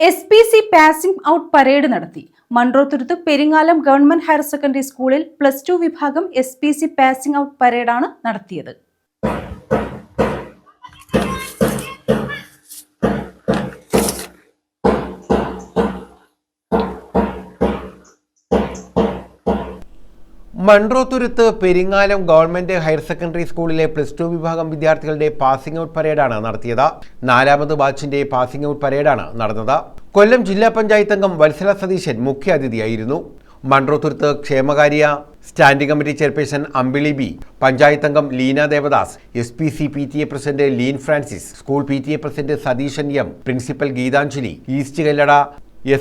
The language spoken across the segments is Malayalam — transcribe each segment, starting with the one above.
SPC പാസിംഗ് ഔട്ട് പരേഡ് നടത്തി. Munroturuttu Peringalam government higher secondary സ്കൂളിൽ +2 വിഭാഗം SPC പാസിംഗ് ഔട്ട് പരേഡാണ് നടത്തിയത്. Munroturuttu Peringalam government higher secondary സ്കൂളിലെ +2 വിഭാഗം വിദ്യാർത്ഥികളുടെ പാസിംഗ് ഔട്ട് പരേഡാണ് നടത്തിയത്. 4ാമത് ബാച്ചിന്റെ പാസിംഗ് ഔട്ട് പരേഡാണ് നടന്നത്. കൊല്ലം ജില്ലാ പഞ്ചായത്ത് അംഗം വത്സല സതീശൻ മുഖ്യ അതിഥിയായിരുന്നു. മൺട്രോത്തുരുത്ത് ക്ഷേമകാര്യ standing committee chairperson Ambili B, panchayat അംഗം Leena Devadas, SPC PTA president Leen Francis, school PTA president Satheesan M, principal Geethanjali, east Kallada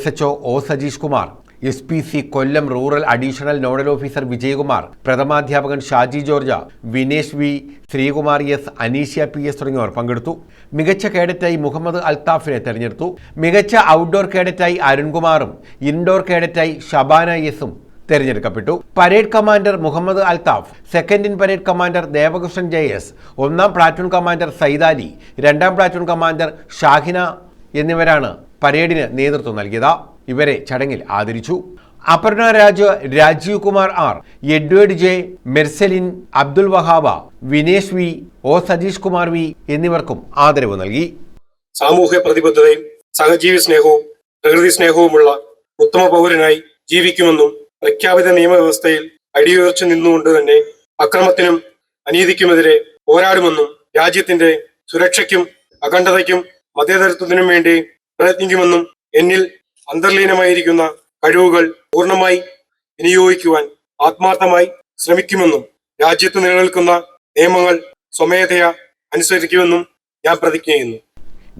SHO O Sajeesh Kumar, SPC Kollam rural additional nodal officer Vijayakumar, പ്രഥമാധ്യാപകൻ Shaji George, Vinesh V, Sreekumar S, Aneeshya PS തുടങ്ങിയവർ പങ്കെടുത്തു. മികച്ച കേഡറ്റായി മുഹമ്മദ് അൽത്താഫിനെ തെരഞ്ഞെടുത്തു. മികച്ച ഔട്ട്ഡോർ കേഡറ്റായി അരുൺകുമാറും ഇൻഡോർ കേഡറ്റായി ഷബാന എസും തെരഞ്ഞെടുക്കപ്പെട്ടു. Parade commander Muhammad Althaf, second in parade commander Devakrishnan JS, 1ാം പ്ലാറ്റൂൺ കമാൻഡർ സൈദാലി, 2ാം പ്ലാറ്റൂൺ കമാൻഡർ ഷാഹിന എന്നിവരാണ് പരേഡിന് നേതൃത്വം നൽകിയത്. ഇവരെ ചടങ്ങിൽ ആദരിച്ചു. Aparna Raj, Rajeev Kumar R, Edward J, Marceline, Abdul Wahab, Vinesh V, O Sajeesh Kumar V എന്നിവർക്കും ആദരവ് നൽകി. സാമൂഹ്യ പ്രതിബദ്ധതയും സഹജീവി സ്നേഹവും പ്രകൃതി സ്നേഹവുമുള്ള ഉത്തമ പൗരനായി ജീവിക്കുമെന്നും പ്രഖ്യാപിത നിയമവ്യവസ്ഥയിൽ അടിയുറച്ചു നിന്നുകൊണ്ട് തന്നെ അക്രമത്തിനും അനീതിക്കുമെതിരെ പോരാടുമെന്നും രാജ്യത്തിന്റെ സുരക്ഷയ്ക്കും അഖണ്ഡതയ്ക്കും മതേതരത്വത്തിനും വേണ്ടി പ്രയത്നിക്കുമെന്നും എന്നിൽ അന്തർലീനമായിരിക്കുന്ന കഴിവുകൾ പൂർണ്ണമായി വിനിയോഗിക്കുവാൻ ആത്മാർത്ഥമായി ശ്രമിക്കുമെന്നും രാജ്യത്ത് നിലനിൽക്കുന്ന നിയമങ്ങൾ സ്വമേധയാ അനുസരിക്കുമെന്നും ഞാൻ പ്രതിജ്ഞ ചെയ്യുന്നു.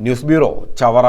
News bureau, Chavara.